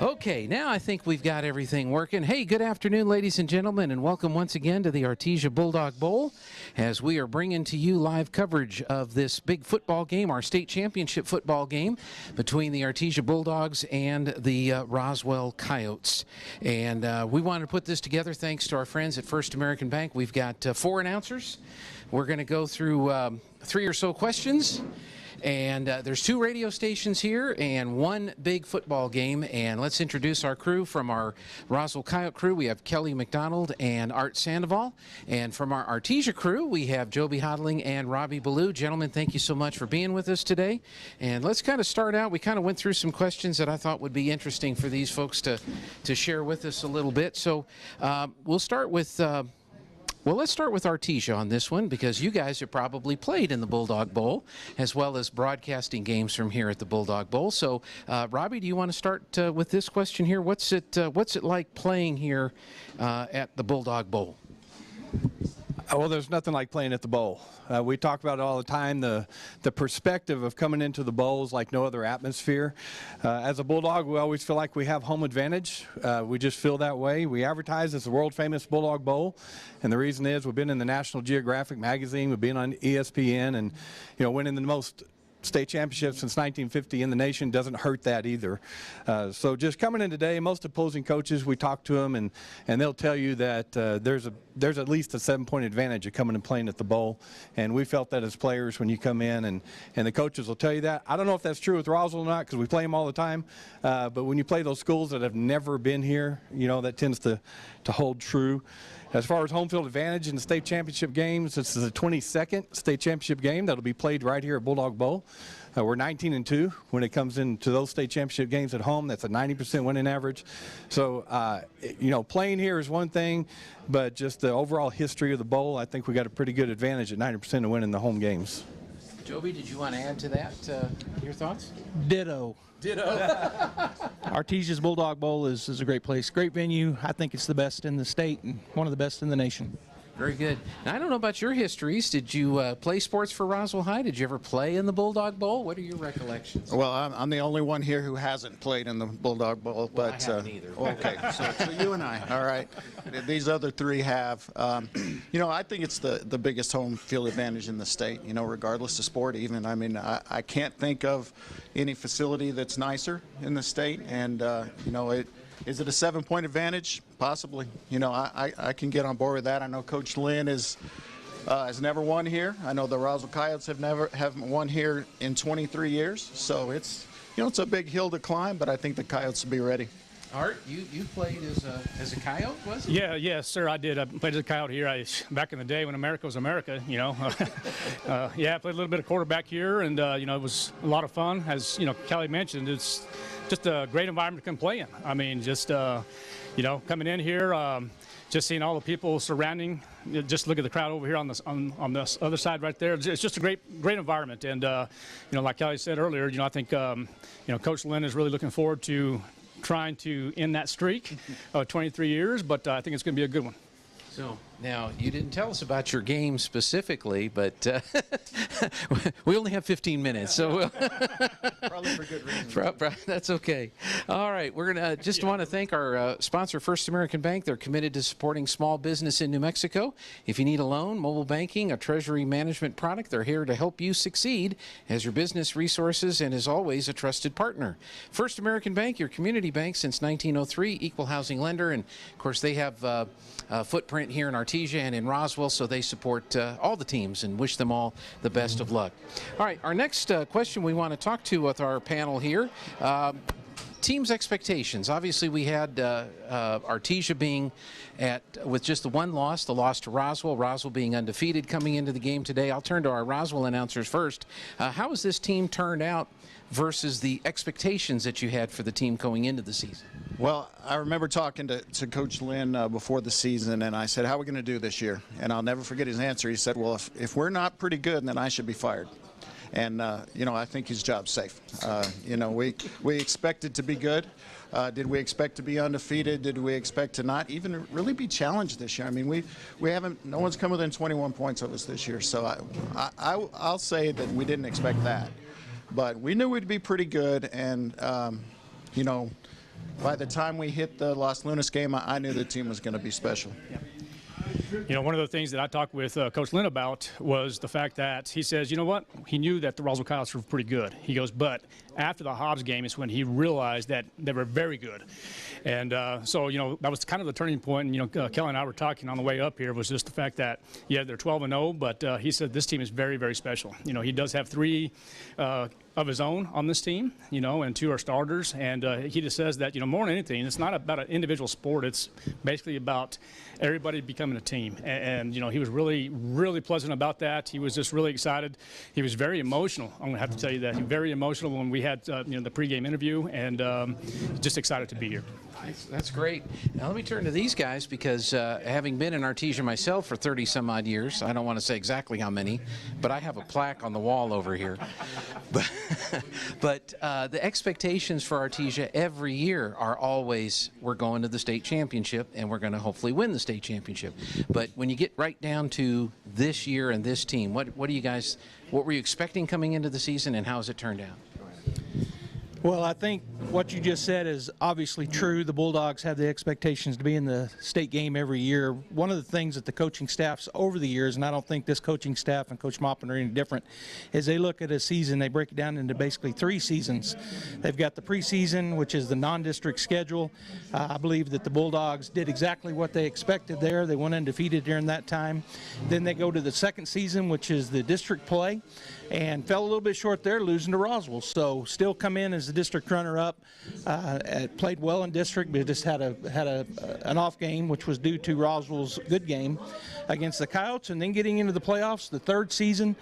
Okay, now I think we've got everything working. Hey, good afternoon, ladies and gentlemen, and welcome once again to the Artesia Bulldog Bowl, as we are bringing to you live coverage of this big football game, our state championship football game between the Artesia Bulldogs and the Roswell Coyotes. And we wanted to put this together thanks to our friends at First American Bank. We've got 4 announcers. We're going to go through 3 or so questions. And there's 2 radio stations here and 1 big football game. And let's introduce our crew. From our Roswell Coyote crew, we have Kelly McDonald and Art Sandoval. And from our Artesia crew, we have Joby, Houghtaling, and Robby, Ballew. Gentlemen, thank you so much for being with us today. And let's kind of start out. We kind of went through some questions that I thought would be interesting for these folks to share with us a little bit. So we'll start with... Well, let's start with Artesia on this one, because you guys have probably played in the Bulldog Bowl as well as broadcasting games from here at the Bulldog Bowl. So, Robby, do you want to start with this question here? What's it like playing here at the Bulldog Bowl? Well, there's nothing like playing at the bowl. We talk about it all the time. The perspective of coming into the bowl is like no other atmosphere. As a Bulldog, we always feel like we have home advantage. We just feel that way. We advertise as the world famous Bulldog Bowl, and the reason is we've been in the National Geographic magazine, we've been on ESPN, and winning the most state championships since 1950 in the nation doesn't hurt that either. So just coming in today, most opposing coaches, we talk to them, and they'll tell you that there's at least a 7-point advantage of coming and playing at the bowl, and we felt that as players when you come in, and the coaches will tell you that. I don't know if that's true with Roswell or not, because we play them all the time, but when you play those schools that have never been here, that tends to hold true. As far as home field advantage in the state championship games, this is the 22nd state championship game that'll be played right here at Bulldog Bowl. We're 19-2 when it comes into those state championship games at home. That's a 90% winning average. So, playing here is one thing, but just the overall history of the bowl, I think we got a pretty good advantage at 90% of winning the home games. Joby, did you want to add to that, your thoughts? Ditto. Artesia's Bulldog Bowl is a great place, great venue. I think it's the best in the state and one of the best in the nation. Very good. Now, I don't know about your histories. Did you play sports for Roswell High? Did you ever play in the Bulldog Bowl? What are your recollections? Well, I'm the only one here who hasn't played in the Bulldog Bowl. Well, I haven't either. Okay, so you and I. All right. These other 3 have. I think it's the biggest home field advantage in the state, regardless of sport even. I mean, I can't think of any facility that's nicer in the state, and, is it a 7-point advantage? Possibly. I can get on board with that. I know Coach Lynn has never won here. I know the Roswell Coyotes haven't won here in 23 years. So it's a big hill to climb, but I think the Coyotes will be ready. Art, you played as a Coyote, was it? Yes, sir, I did. I played as a Coyote here. Back in the day when America was America, I played a little bit of quarterback here, and it was a lot of fun. As Kelly mentioned, it's just a great environment to come play in. I mean, just coming in here, just seeing all the people surrounding. Just look at the crowd over here on this other side right there. It's just a great environment, and like Kelly said earlier, I think Coach Lynn is really looking forward to trying to end that streak of 23 years, but I think it's going to be a good one. So now, you didn't tell us about your game specifically, but we only have 15 minutes, so we'll Probably for good reason. That's okay. All right, we're going to just want to thank our sponsor, First American Bank. They're committed to supporting small business in New Mexico. If you need a loan, mobile banking, a treasury management product, they're here to help you succeed as your business resources and is always a trusted partner. First American Bank, your community bank since 1903, equal housing lender, and of course they have a footprint here in Artesia and in Roswell, so they support all the teams and wish them all the best of luck. All right, our next question we want to talk to with our panel here, team's expectations. Obviously, we had Artesia being with just the 1 loss, the loss to Roswell, Roswell being undefeated coming into the game today. I'll turn to our Roswell announcers first. How has this team turned out versus the expectations that you had for the team going into the season? Well, I remember talking to Coach Lynn before the season, and I said, how are we going to do this year? And I'll never forget his answer. He said, well, if we're not pretty good, then I should be fired. And, I think his job's safe. We expected to be good. Did we expect to be undefeated? Did we expect to not even really be challenged this year? I mean, we haven't, no one's come within 21 points of us this year. So I'll say that we didn't expect that. But we knew we'd be pretty good, and you know, by the time we hit the Los Lunas game, I knew the team was going to be special. You know, one of the things that I talked with Coach Lynn about was the fact that he says, you know what, he knew that the Roswell Coyotes were pretty good. He goes, but after the Hobbs game is when he realized that they were very good. And so, you know, that was kind of the turning point. And, you know, Kelly and I were talking on the way up here was just the fact that, yeah, they're 12-0, but he said this team is very, very special. You know, he does have 3 of his own on this team, you know, and 2 are starters. And he just says that, you know, more than anything, it's not about an individual sport. It's basically about everybody becoming a team. And you know, he was really, really pleasant about that. He was just really excited. He was very emotional. I'm going to have to tell you that. He was very emotional when we had, you know, the pregame interview, and just excited to be here. That's great. Now let me turn to these guys because having been in Artesia myself for 30 some odd years, I don't want to say exactly how many, but I have a plaque on the wall over here. But the expectations for Artesia every year are always, we're going to the state championship and we're going to hopefully win the state championship. But when you get right down to this year and this team, what were you expecting coming into the season, and how has it turned out? Well, I think what you just said is obviously true. The Bulldogs have the expectations to be in the state game every year. One of the things that the coaching staffs over the years, and I don't think this coaching staff and Coach Maupin are any different, is they look at a season, they break it down into basically 3 seasons. They've got the preseason, which is the non-district schedule. I believe that the Bulldogs did exactly what they expected there. They went undefeated during that time. Then they go to the second season, which is the district play, and fell a little bit short there, losing to Roswell. So still come in as the district runner-up. Played well in district, but just had an off game, which was due to Roswell's good game against the Coyotes. And then getting into the playoffs, the 3rd season,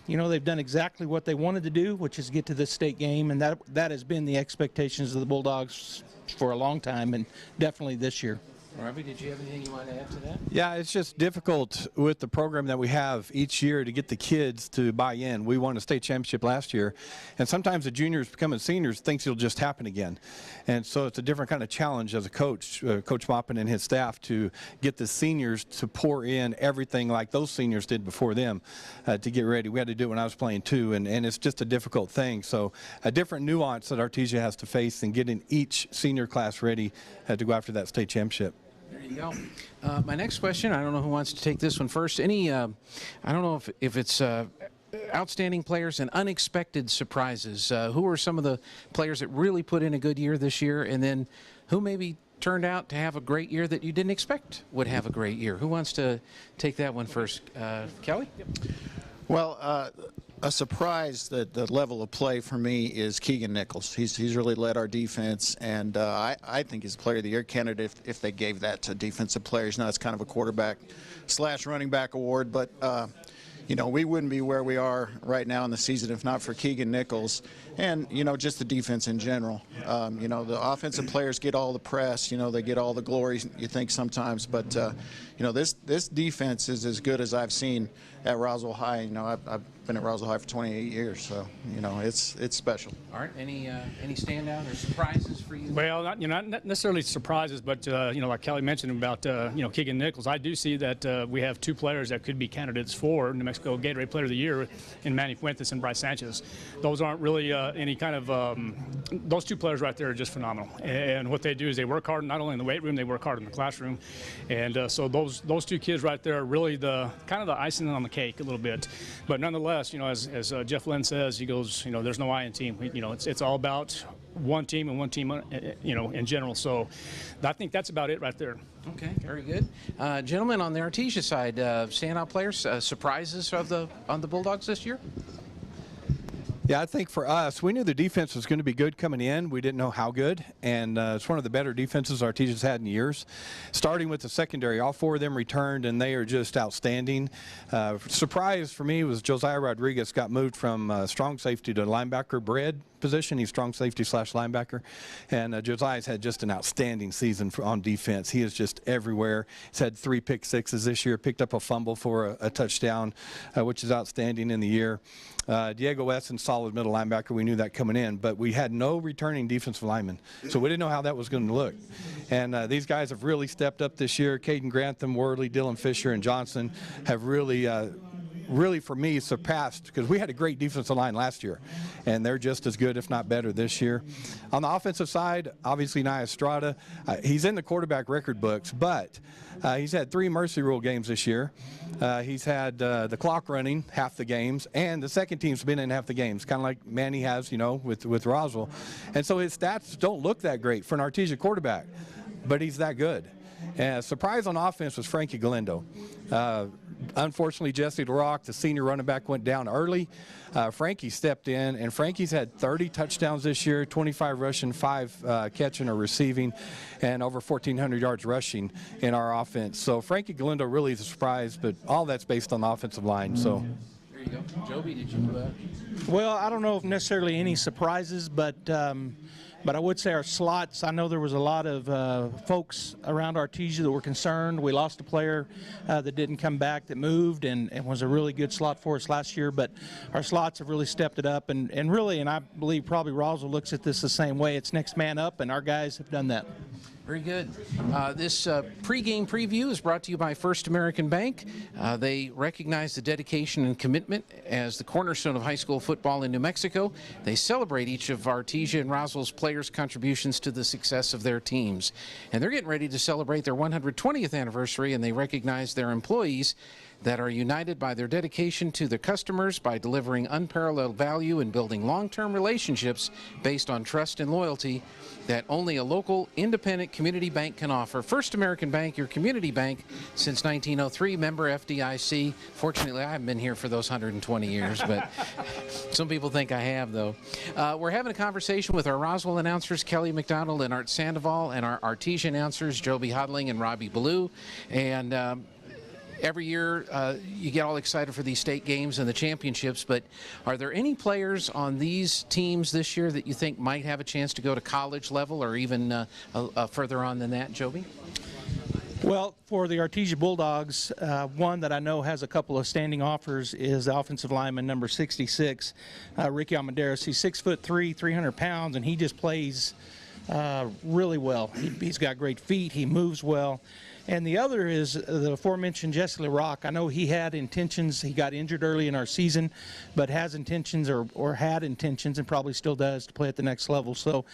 you know, they've done exactly what they wanted to do, which is get to this state game, and that has been the expectations of the Bulldogs for a long time, and definitely this year. Robby, did you have anything you want to add to that? Yeah, it's just difficult with the program that we have each year to get the kids to buy in. We won a state championship last year, and sometimes the juniors becoming seniors thinks it'll just happen again. And so it's a different kind of challenge as a coach, Coach Maupin and his staff, to get the seniors to pour in everything like those seniors did before them to get ready. We had to do it when I was playing too, and it's just a difficult thing. So a different nuance that Artesia has to face in getting each senior class ready to go after that state championship. There you go. My next question, I don't know who wants to take this one first. I don't know if it's outstanding players and unexpected surprises. Who are some of the players that really put in a good year this year, and then who maybe turned out to have a great year that you didn't expect would have a great year? Who wants to take that one first? Kelly? Well, a surprise that the level of play for me is Keegan Nichols. He's really led our defense, and I think he's a Player of the Year candidate if they gave that to defensive players. Now it's kind of a quarterback / running back award, but you know, we wouldn't be where we are right now in the season if not for Keegan Nichols and, you know, just the defense in general. You know, the offensive players get all the press, you know, they get all the glory, you think sometimes, but you know, this defense is as good as I've seen at Roswell High. You know, I've been at Roswell High for 28 years, so, you know, it's special. Art, any standout or surprises for you? Well, not necessarily surprises, but you know, like Kelly mentioned about you know, Keegan Nichols, I do see that we have 2 players that could be candidates for New Mexico Gatorade Player of the Year in Manny Fuentes and Bryce Sanchez. Those aren't really any kind of those 2 players right there are just phenomenal. And what they do is they work hard not only in the weight room, they work hard in the classroom. And so those 2 kids right there are really the kind of the icing on the cake a little bit. But nonetheless, you know, as Jeff Lynn says, he goes, you know, there's no I in team. You know, it's all about one team and one team, you know, in general. So I think that's about it right there. Okay, very good. Gentlemen, on the Artesia side, standout players, surprises on the Bulldogs this year? Yeah, I think for us, we knew the defense was going to be good coming in. We didn't know how good, and it's one of the better defenses Artesia's had in years. Starting with the secondary, all 4 of them returned, and they are just outstanding. Surprise for me was Josiah Rodriguez got moved from strong safety to linebacker bred position. He's strong safety / linebacker, and Josiah's had just an outstanding season on defense. He is just everywhere. He's had 3 pick sixes this year, picked up a fumble for a touchdown, which is outstanding in the year. Diego Essen, solid middle linebacker. We knew that coming in, but we had no returning defensive linemen, so we didn't know how that was going to look. And these guys have really stepped up this year. Caden Grantham, Worley, Dylan Fisher, and Johnson have really really, for me, surpassed, because we had a great defensive line last year, and they're just as good, if not better, this year. On the offensive side, obviously, Nia Estrada, he's in the quarterback record books, but he's had 3 mercy rule games this year. He's had the clock running half the games, and the second team's been in half the games, kind of like Manny has, you know, with Roswell. And so his stats don't look that great for an Artesia quarterback, but he's that good. And surprise on offense was Frankie Galindo. Unfortunately, Jesse LaRock, the senior running back, went down early. Frankie stepped in, and Frankie's had 30 touchdowns this year, 25 rushing, 5 catching or receiving, and over 1,400 yards rushing in our offense. So Frankie Galindo really is a surprise, but all that's based on the offensive line. So. There you go. Joby, did you Well, I don't know if necessarily any surprises, but I would say our slots, I know there was a lot of folks around Artesia that were concerned. We lost a player that didn't come back, that moved, and was a really good slot for us last year. But our slots have really stepped it up. And really, and I believe probably Roswell looks at this the same way. It's next man up, and our guys have done that. Very good. This pregame preview is brought to you by First American Bank. They recognize the dedication and commitment as the cornerstone of high school football in New Mexico. They celebrate each of Artesia and Roswell's players' contributions to the success of their teams. And they're getting ready to celebrate their 120th anniversary, and they recognize their employees that are united by their dedication to their customers by delivering unparalleled value and building long-term relationships based on trust and loyalty that only a local independent community bank can offer. First American Bank, your community bank since 1903, member FDIC. Fortunately, I haven't been here for those 120 years, but some people think I have, though. We're having a conversation with our Roswell announcers, Kelly McDonald and Art Sandoval, and our Artesia announcers, Joby Houghtaling and Robby Ballew. And every year you get all excited for these state games and the championships, but are there any players on these teams this year that you think might have a chance to go to college level or even further on than that, Joby? Well, for the Artesia Bulldogs, one that I know has a couple of standing offers is the offensive lineman number 66, Ricky Almendares. He's 6'3", 300 pounds, and he just plays really well. He's got great feet. He moves well. And the other is the aforementioned Jesse LaRock. I know he had intentions. He got injured early in our season, but has intentions or had intentions and probably still does to play at the next level. So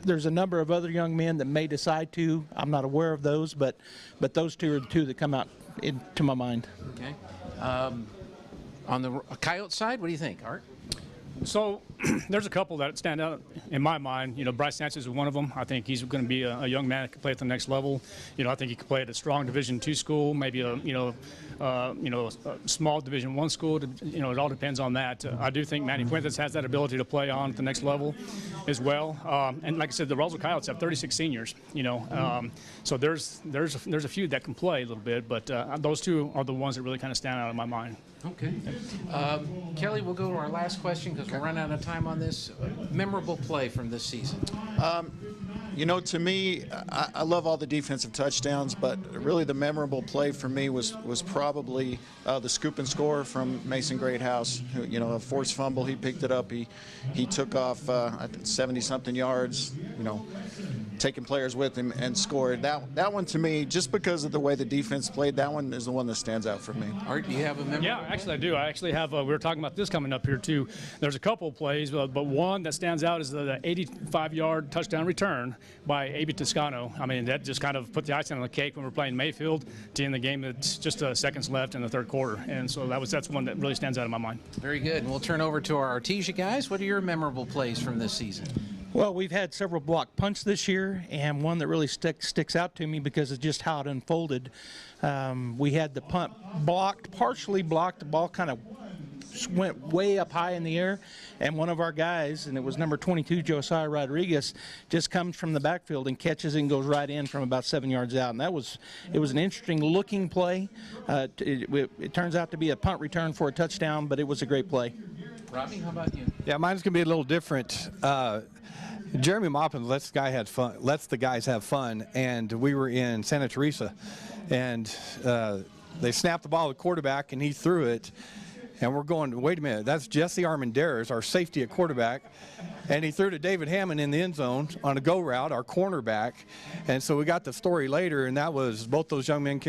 there's a number of other young men that may decide to. I'm not aware of those, but those two are the two that come out into my mind. Okay. On the Coyote side, what do you think, Art? So there's a couple that stand out in my mind. You know, Bryce Sanchez is one of them. I think he's going to be a young man that can play at the next level. You know, I think he could play at a strong Division II school, maybe a small Division I school. It all depends on that. I do think Manny Fuentes has that ability to play on at the next level as well. And like I said, the Roswell Coyotes have 36 seniors. So there's a few that can play a little bit, but those two are the ones that really kind of stand out in my mind. Okay. Kelly, we'll go to our last question because we're running out of time on this. Memorable play from this season? To me, I love all the defensive touchdowns, but really the memorable play for me was probably the scoop and score from Mason Greathouse. A forced fumble, he picked it up. He took off 70-something yards, taking players with him and scored. That one to me, just because of the way the defense played, that one is the one that stands out for me. Art, do you have a memorable? Yeah, actually I do. I actually have, we were talking about this coming up here too. There's a couple of plays, but one that stands out is the 85-yard touchdown return by Abe Toscano. I mean, that just kind of put the icing on the cake when we're playing Mayfield to end the game. It's just seconds left in the third quarter. And so that's one that really stands out in my mind. Very good. And we'll turn over to our Artesia guys. What are your memorable plays from this season? Well, we've had several block punts this year, and one that really sticks out to me because of just how it unfolded. We had the punt partially blocked. The ball kind of went way up high in the air, and one of our guys, and it was number 22, Josiah Rodriguez, just comes from the backfield and catches it and goes right in from about 7 yards out. And it was an interesting looking play. It turns out to be a punt return for a touchdown, but it was a great play. Robby, how about you? Yeah, mine's going to be a little different. Jeremy Maupin lets the guys have fun, and we were in Santa Teresa, and they snapped the ball to the quarterback, and he threw it, and we're going, wait a minute, that's Jesse Armendares, our safety at quarterback, and he threw to David Hammond in the end zone on a go route, our cornerback, and so we got the story later, and that was both those young men